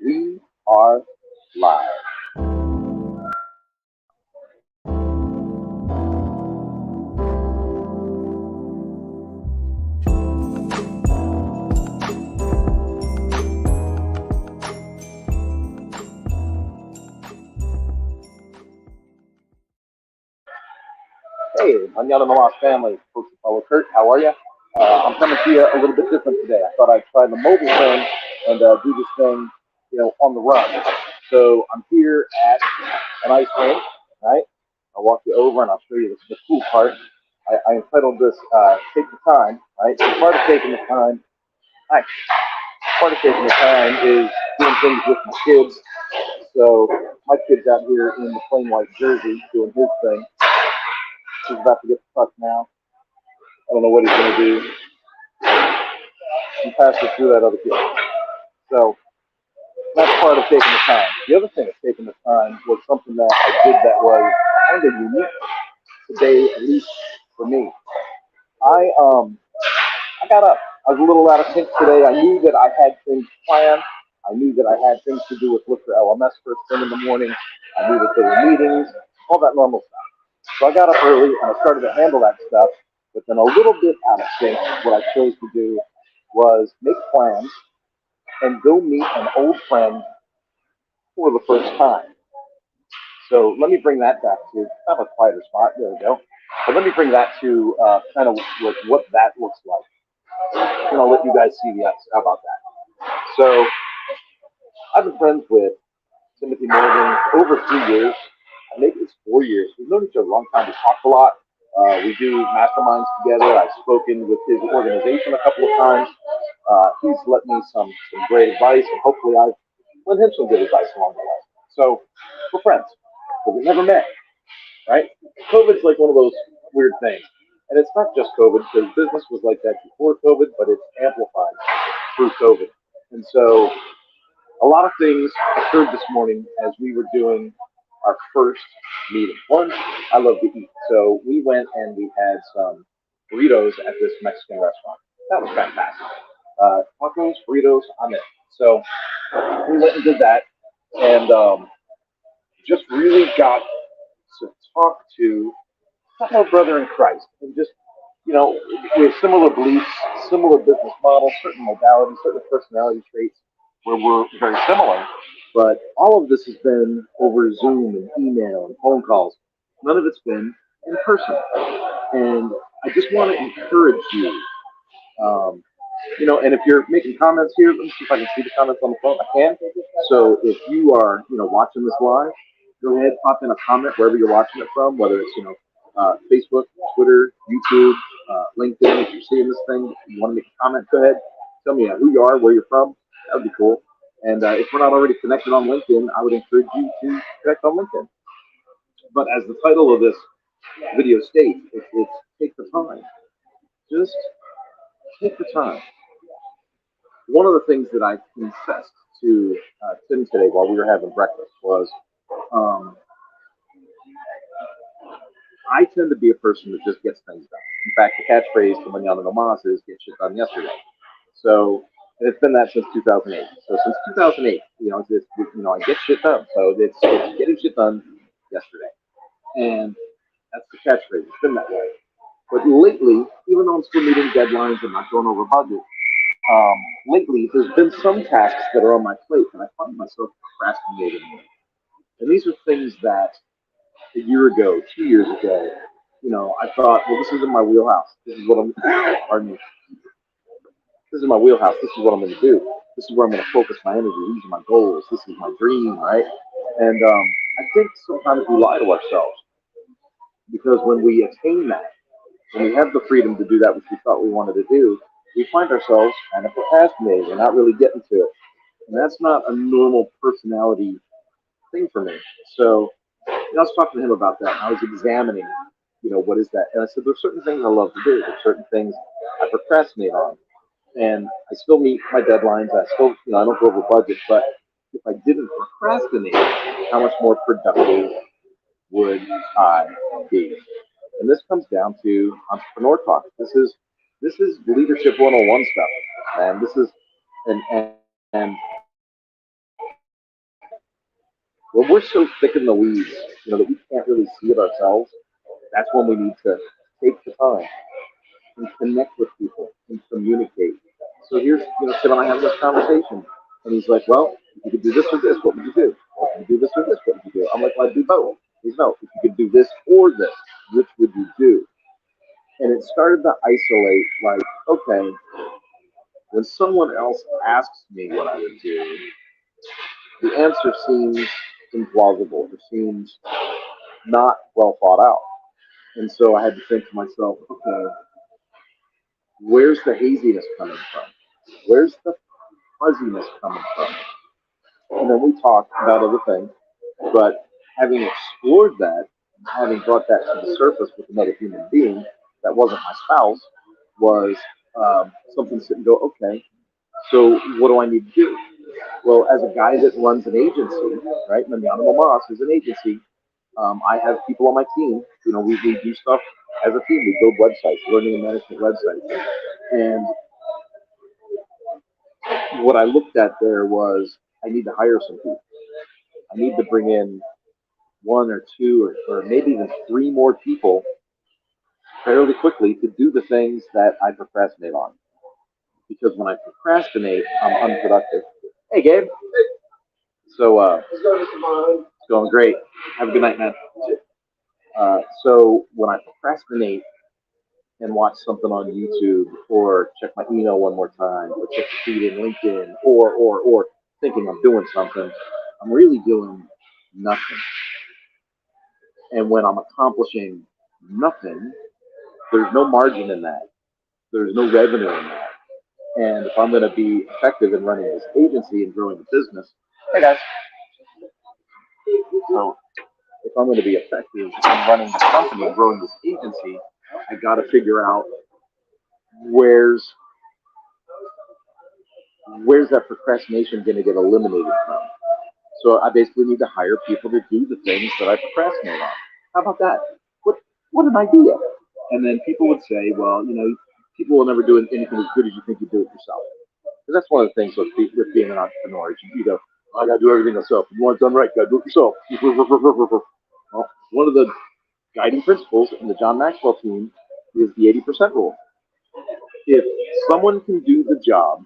We are live. Hey, Manana Namas family, Coach Apollo Kurt, how are you? I'm coming to you a little bit different today. I thought I'd try the mobile thing and do this thing, on the run. So I'm here at an ice rink, right? I'll walk you over and I'll show you the cool part. I entitled this "Take the Time," right? So part of taking the time, hi, part of taking the time is doing things with my kids. So my kid's out here in the plain white jersey doing his thing. He's about to get the puck now. I don't know what he's going to do. He passed it through that other kid. So that's part of taking the time. The other thing of taking the time was something that I did that was kind of unique today, at least for me. I got up. I was a little out of sync today. I knew that I had things planned. I knew that I had things to do with Looker LMS first thing in the morning. I knew that there were meetings, all that normal stuff. So I got up early and I started to handle that stuff. But then a little bit out of sync, what I chose to do was make plans and go meet an old friend for the first time. So let me bring that back to kind of a quieter spot. There we go. But let me bring that to kind of like what that looks like. And I'll let you guys see the answer. How about that? So I've been friends with Timothy Morgan over 3 years. Maybe it's 4 years. We've known each other a long time. We talk a lot. We do masterminds together. I've spoken with his organization a couple of times. He's let me some great advice, and hopefully I've lent him some good advice along the way. So we're friends, but we never met, right? COVID's like one of those weird things. And it's not just COVID, because business was like that before COVID, but it's amplified through COVID. And so a lot of things occurred this morning as we were doing our first meeting. One, I love to eat. So we went and we had some burritos at this Mexican restaurant. That was fantastic. Tacos, burritos, I'm in. So we went and did that and just really got to talk to our brother in Christ and just, we have similar beliefs, similar business models, certain modalities, certain personality traits where we're very similar. But all of this has been over Zoom and email and phone calls. None of it's been in person. And I just want to encourage you, um, and if you're making comments here, let me see if I can see the comments on the phone. I can. So if you are, watching this live, go ahead, pop in a comment wherever you're watching it from, whether it's, Facebook, Twitter, YouTube, LinkedIn. If you're seeing this thing, if you want to make a comment, go ahead. Tell me who you are, where you're from. That would be cool. And if we're not already connected on LinkedIn, I would encourage you to connect on LinkedIn. But as the title of this video states, it's take the time. Just take the time. One of the things that I confessed to Tim today while we were having breakfast was um, I tend to be a person that just gets things done. In fact, the catchphrase from Manana no Mas is "get shit done yesterday." So, and it's been that since 2008. So since 2008, I get shit done. So it's getting shit done yesterday, and that's the catchphrase. It's been that way. But lately, even though I'm still meeting deadlines and not going over budget, lately there's been some tasks that are on my plate and I find myself procrastinating. And these are things that a year ago, 2 years ago, I thought, well, this is in my wheelhouse. This is what I'm, pardon me, this is my wheelhouse. This is what I'm going to do. This is where I'm going to focus my energy. These are my goals. This is my dream, right? And I think sometimes we lie to ourselves because when we attain that, when we have the freedom to do that which we thought we wanted to do, we find ourselves kind of procrastinating. We're not really getting to it. And that's not a normal personality thing for me. So I was talking to him about that. And I was examining, what is that? And I said, there's certain things I love to do. There's certain things I procrastinate on. And I still meet my deadlines. I still, I don't go over budget. But if I didn't procrastinate, how much more productive would I be? And this comes down to entrepreneur talk. This is leadership 101 stuff. And this is and When we're so thick in the weeds, that we can't really see it ourselves, that's when we need to take the time and connect with people and communicate. So here's, Sid and I have this conversation, and he's like, "Well, if you could do this or this, what would you do? Well, if you could do this or this, what would you do?" I'm like, "Well, I'd do both." He's no, if you could do this or this, which would you do? And it started to isolate, like, okay, when someone else asks me what I would do, the answer seems implausible. It seems not well thought out. And so I had to think to myself, okay, where's the haziness coming from? Where's the fuzziness coming from? And then we talked about other things, but having explored that, having brought that to the surface with another human being that wasn't my spouse, was something to go, okay, so what do I need to do? Well, as a guy that runs an agency, right, Manana Momas is an agency. I have people on my team. We do stuff as a team. We build websites, learning and management websites. And what I looked at there was I need to hire some people. I need to bring in one or two or maybe even three more people fairly quickly to do the things that I procrastinate on. Because when I procrastinate, I'm unproductive. Hey, Gabe. So it's going great. Have a good night, man. So when I procrastinate and watch something on YouTube or check my email one more time or check the feed in LinkedIn or thinking I'm doing something, I'm really doing nothing. And when I'm accomplishing nothing, there's no margin in that. There's no revenue in that. And if I'm going to be effective in running this agency and growing the business, hey guys. So if I'm going to be effective in running this company and growing this agency, I got to figure out where's that procrastination going to get eliminated from. So I basically need to hire people to do the things that I procrastinate on. How about that? What an idea! And then people would say, well, people will never do anything as good as you think you do it yourself. Because that's one of the things with being an entrepreneur. Is you go, I got to do everything myself. If you want it done right, got to do it yourself. Well, one of the guiding principles in the John Maxwell team is the 80% rule. If someone can do the job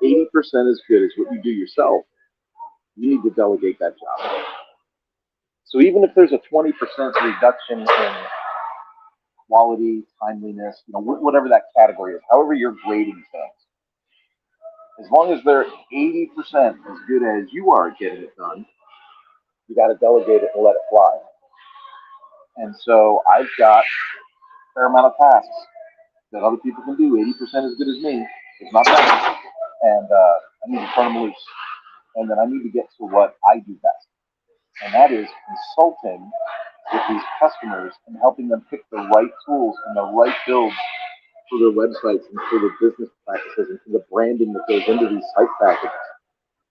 80% as good as what you do yourself, you need to delegate that job. So even if there's a 20% reduction in quality, timeliness, whatever that category is, however you're grading things, as long as they're 80% as good as you are at getting it done, you got to delegate it and let it fly. And so I've got a fair amount of tasks that other people can do 80% as good as me, if not better, and I need to turn them loose. And then I need to get to what I do best, and that is consulting with these customers and helping them pick the right tools and the right builds for their websites and for their business practices and for the branding that goes into these site packages,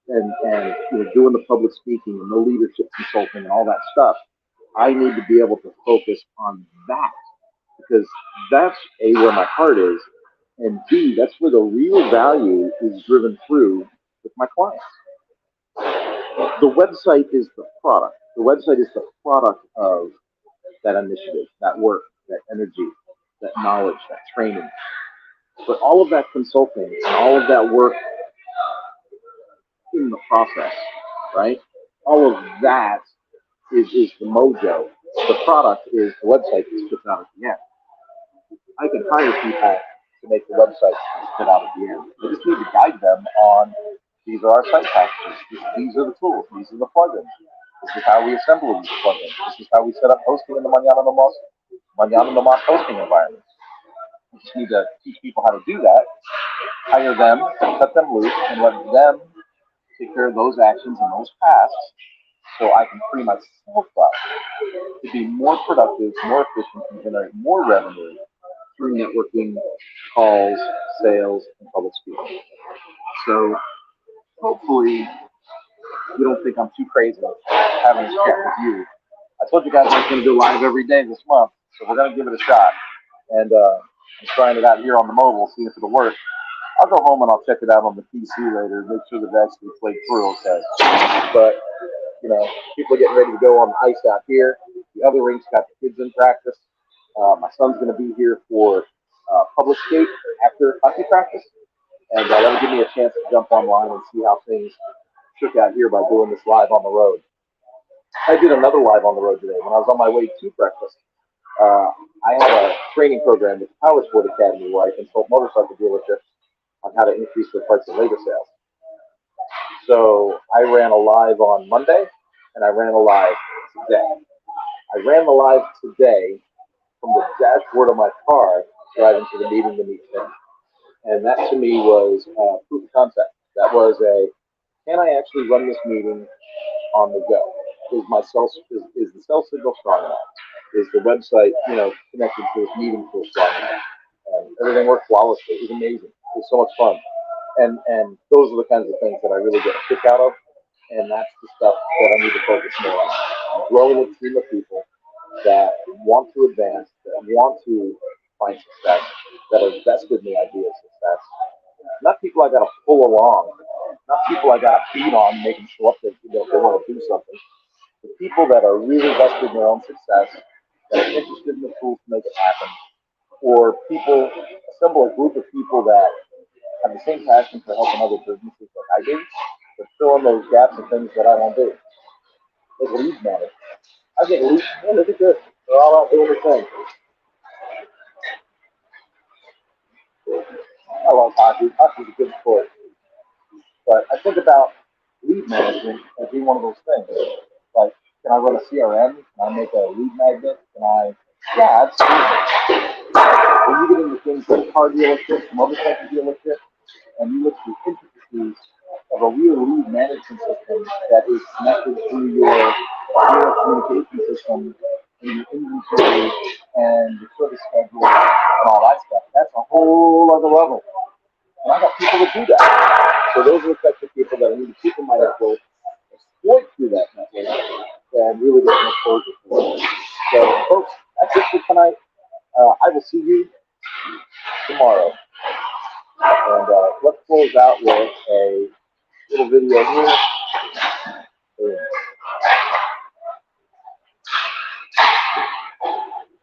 and doing the public speaking and the leadership consulting and all that stuff. I need to be able to focus on that because that's A, where my heart is, and B, that's where the real value is driven through with my clients. The website is the product. The website is the product of that initiative, that work, that energy, that knowledge, that training. But all of that consulting and all of that work in the process, right? All of that is the mojo. The product is the website that's put out at the end. I can hire people to make the website spit out at the end. I just need to guide them on these are our site packages. These are the tools. These are the plugins. This is how we assemble these plugins. This is how we set up hosting in the Manana Nomos hosting environment. We just need to teach people how to do that, hire them, cut them loose, and let them take care of those actions and those tasks so I can free myself up to be more productive, more efficient, and generate more revenue through networking, calls, sales, and public speaking. So hopefully you don't think I'm too crazy having this chat with you. I told you guys I was going to do live every day this month, so we're going to give it a shot. And I'm trying it out here on the mobile, seeing if it'll work. I'll go home and I'll check it out on the PC later, make sure that it actually played through okay. But You know, people are getting ready to go on the ice out here. The other rinks got the kids in practice. My son's going to be here for public skate after hockey practice, and that'll give me a chance to jump online and see how things shook out here by doing this live on the road. I did another live on the road today when I was on my way to breakfast. Uh, I have a training program with Power Sport Academy where I consult motorcycle dealerships on how to increase their parts and labor sales. So I ran a live on Monday and I ran a live today. I ran the live today from the dashboard of my car driving to the meeting to meet Tim. And that to me was proof of concept. That was can I actually run this meeting on the go? Is the cell signal strong enough? Is the website, connected to this meeting tool strong enough? And everything worked flawlessly. It was amazing. It was so much fun. And those are the kinds of things that I really get a kick out of. And that's the stuff that I need to focus more on. Growing a team of people that want to advance, that want to find success, that are vested in the idea of success. Not people I got to pull along, not people I got to feed on, make them show up if they want to do something. The people that are really vested in their own success, that are interested in the tools to make it happen, or people, assemble a group of people that have the same passion for helping other businesses like I do, but fill in those gaps and things that I don't do. Like lead management. I think leads, they're good. They're all out doing their thing. I love hockey. Hockey's a good sport. But I think about lead management as being one of those things. Like, can I run a CRM? Can I make a lead magnet? Yeah, absolutely. When you get into things like car dealerships, motorcycle dealerships, and you look at the intricacies of a real lead management system that is connected to your communication system and your inventory and your service schedule and all that stuff. That's a whole other level. And I got people to do that. So those are the types of people that I need to keep in my network, exploit through that network, and really get some exposure for it. So, folks, that's it for tonight. I will see you tomorrow. And let's close out with a little video here.